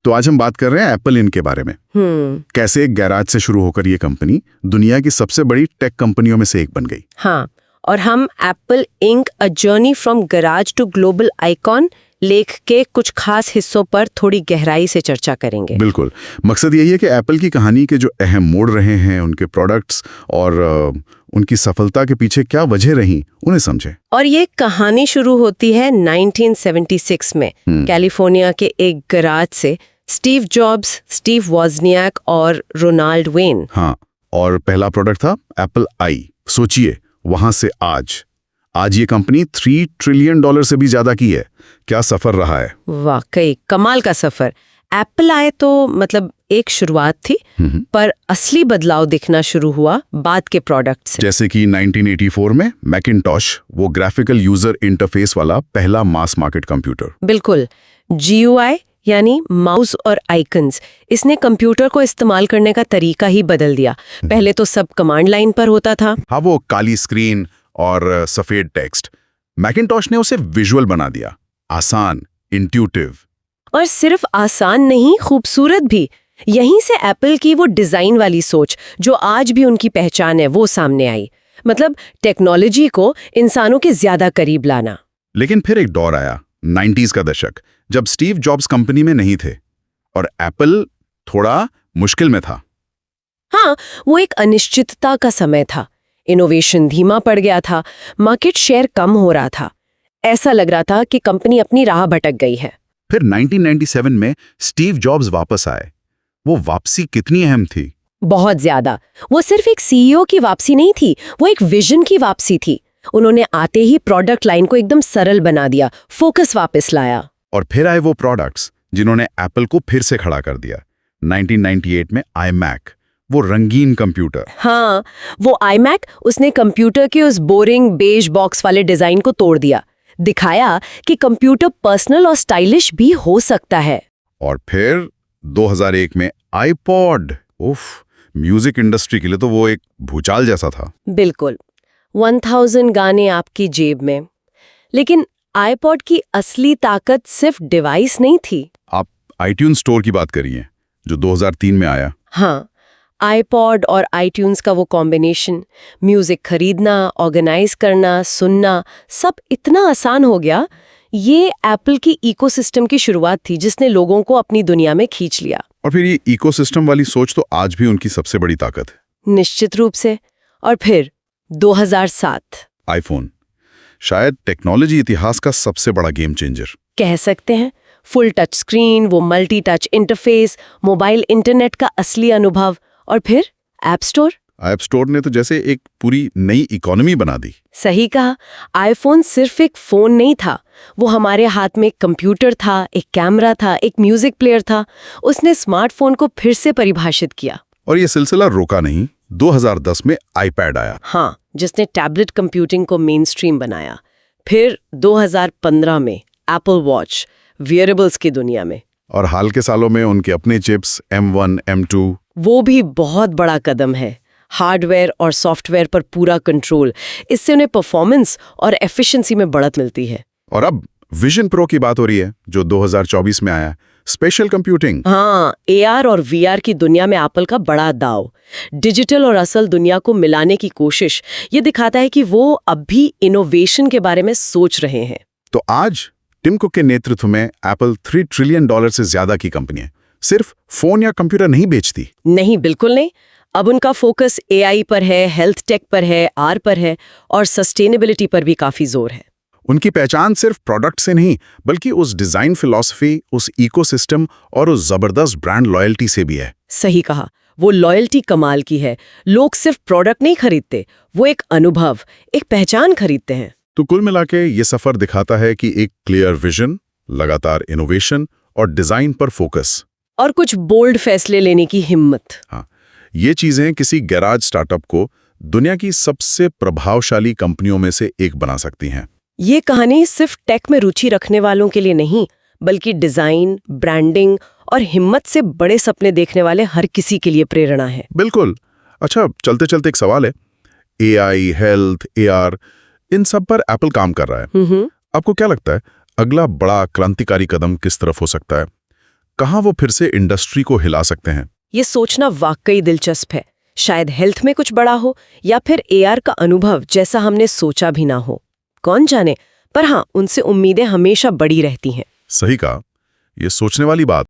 तो आज हम बात कर रहे हैं एप्पल इनके बारे में। कैसे एक गैराज से शुरू होकर ये कंपनी दुनिया की सबसे बड़ी टेक कंपनियों में से एक बन गई। हाँ, और हम Apple Inc a journey from garage to global icon लेख के कुछ खास हिस्सों पर थोड़ी गहराई से चर्चा करेंगे। बिल्कुल, मकसद यही है कि एप्पल की कहानी के जो अहम मोड़ रहे हैं, उनके प्रोडक्ट्स और उनकी सफलता के पीछे क्या वजह रही, उन्हें समझें। और ये कहानी शुरू होती है 1976 में कैलिफोर्निया के एक गैराज से। स्टीव जॉब्स, स्टीव वॉजनियाक और रोनाल्ड वेन। हाँ, और पहला प्रोडक्ट था एप्पल आई। सोचिए, वहां से आज ये कंपनी $3 ट्रिलियन से भी ज्यादा की है। क्या सफर रहा है। वाकई कमाल का सफर। एप्पल आए तो मतलब एक शुरुआत थी, पर असली बदलाव दिखना शुरू हुआ बाद के प्रोडक्ट से। जैसे कि 1984 में मैकिन्टॉश, वो ग्राफिकल यूजर इंटरफेस वाला पहला मास मार्केट कंप्यूटर। बिल्कुल, GUI यानी माउस और आइकन्स, इसने कंप्यूटर को इस्तेमाल करने का तरीका ही बदल दिया। पहले तो सब कमांड लाइन पर होता था। हाँ, वो काली स्क्रीन और सफेद टेक्स्ट। मैकिन्टॉश ने उसे विजुअल बना दिया, आसान, इंट्यूटिव। और सिर्फ आसान नहीं, खूबसूरत भी। यहीं से एप्पल की वो डिजाइन वाली सोच जो आज भी उनकी पहचान है, वो सामने आई। मतलब टेक्नोलॉजी को इंसानों के ज्यादा करीब लाना। लेकिन फिर एक दौर आया, 90s का दशक, जब स्टीव जॉब्स कंपनी में नहीं थे और एप्पल थोड़ा मुश्किल में था। हाँ, वो एक अनिश्चितता का समय था। इनोवेशन धीमा पड़ गया था, मार्केट शेयर कम हो रहा था। ऐसा लग रहा था कि कंपनी अपनी राह भटक गई है। फिर 1997 में स्टीव जॉब्स वापस आए। वो वापसी कितनी अहम थी? बहुत ज्यादा। वो सिर्फ एक CEO की वापसी नहीं थी, वो एक विजन की वापसी थी। उन्होंने आते ही प्रोडक्ट लाइन को एकदम सरल बना दिया, फोकस वापस लाया। और फिर आए वो प्रोडक्ट्स जिन्होंने एप्पल को फिर से खड़ा कर दिया। 1998 में iMac, वो रंगीन कंप्यूटर। हाँ, वो iMac, उसने कंप्यूटर के उस बोरिंग बेज बॉक्स वाले डिजाइन को तोड़ दिया, दिखाया कि कंप्यूटर पर्सनल और स्टाइलिश भी हो सकता है। और फिर 2001 में iPod, उफ, म्यूजिक इंडस्ट्री के लिए तो वो एक भूचाल जैसा था। बिल्कुल, 1000 गाने आपकी जेब में। लेकिन iPod की असली ताकत सिर्फ डिवाइस नहीं थी। आप iTunes स्टोर की बात करिए, जो 2003 में आया। हाँ, iPod और iTunes का वो कॉम्बिनेशन, म्यूजिक खरीदना, ऑर्गेनाइज करना, सुनना, सब इतना आसान हो गया। ये एप्पल की इकोसिस्टम की शुरुआत थी जिसने लोगों को अपनी दुनिया में खींच लिया। और फिर ये इकोसिस्टम वाली सोच तो आज भी उनकी सबसे बड़ी ताकत है। निश्चित रूप से। और फिर 2007 आईफोन, शायद टेक्नोलॉजी इतिहास का सबसे बड़ा गेम चेंजर कह सकते हैं। फुल टच स्क्रीन, वो multi touch interface, mobile internet का असली अनुभव। और फिर ऐप स्टोर ने तो जैसे एक पूरी नई इकोनॉमी बना दी। सही कहा। आईफोन सिर्फ एक फोन नहीं था, वो हमारे हाथ में एक कंप्यूटर था, एक कैमरा था, एक म्यूजिक प्लेयर था। उसने स्मार्टफोन को फिर से परिभाषित किया। और ये सिलसिला रोका नहीं। 2010 में iPad आया। हाँ, जिसने टैबलेट कंप्यूटिंग को मेन स्ट्रीम बनाया। फिर 2015 में एप्पल वॉच, वियरेबल्स की दुनिया में। और हाल के सालों में उनके अपने चिप्स M1, M2, वो भी बहुत बड़ा कदम है। हार्डवेयर और सॉफ्टवेयर पर पूरा कंट्रोल, इससे उन्हें परफॉर्मेंस और एफिशिएंसी में बढ़त मिलती है। और अब विजन प्रो की बात हो रही है, जो 2024 में आया। Special computing. हाँ, AR और VR की दुनिया में एप्पल का बड़ा दाव। डिजिटल और असल दुनिया को मिलाने की कोशिश, ये दिखाता है कि वो अब भी इनोवेशन के बारे में सोच रहे हैं। तो आज टिम कुक के नेतृत्व में एप्पल $3 ट्रिलियन से ज्यादा की कंपनी है। सिर्फ फोन या कंप्यूटर नहीं बेचती। नहीं, बिल्कुल नहीं। अब उनका फोकस AI पर है, हेल्थ टेक पर है, R पर है, और सस्टेनेबिलिटी पर भी काफी जोर है। उनकी पहचान सिर्फ प्रोडक्ट से नहीं, बल्कि उस डिजाइन फिलॉसफी, उस इकोसिस्टम और उस जबरदस्त ब्रांड लॉयल्टी से भी है। सही कहा, वो लॉयल्टी कमाल की है। लोग सिर्फ प्रोडक्ट नहीं खरीदते, वो एक अनुभव, एक पहचान खरीदते हैं। तो कुल मिलाके ये सफर दिखाता है कि एक क्लियर विजन, लगातार इनोवेशन और डिजाइन पर फोकस, और कुछ बोल्ड फैसले लेने की हिम्मत। हाँ, ये चीजें किसी गैराज स्टार्टअप को दुनिया की सबसे प्रभावशाली कंपनियों में से एक बना सकती हैं। ये कहानी सिर्फ टेक में रुचि रखने वालों के लिए नहीं, बल्कि डिजाइन, ब्रांडिंग और हिम्मत से बड़े सपने देखने वाले हर किसी के लिए प्रेरणा है। बिल्कुल। अच्छा, चलते चलते एक सवाल है। AI, हेल्थ, AR, इन सब पर एप्पल काम कर रहा है। आपको क्या लगता है, अगला बड़ा क्रांतिकारी कदम किस तरफ हो सकता है? कहाँ वो फिर से इंडस्ट्री को हिला सकते हैं? ये सोचना वाकई दिलचस्प है। शायद हेल्थ में कुछ बड़ा हो या फिर AR का अनुभव जैसा हमने सोचा भी ना हो, कौन जाने। पर हाँ, उनसे उम्मीदें हमेशा बड़ी रहती हैं। सही कहा, ये सोचने वाली बात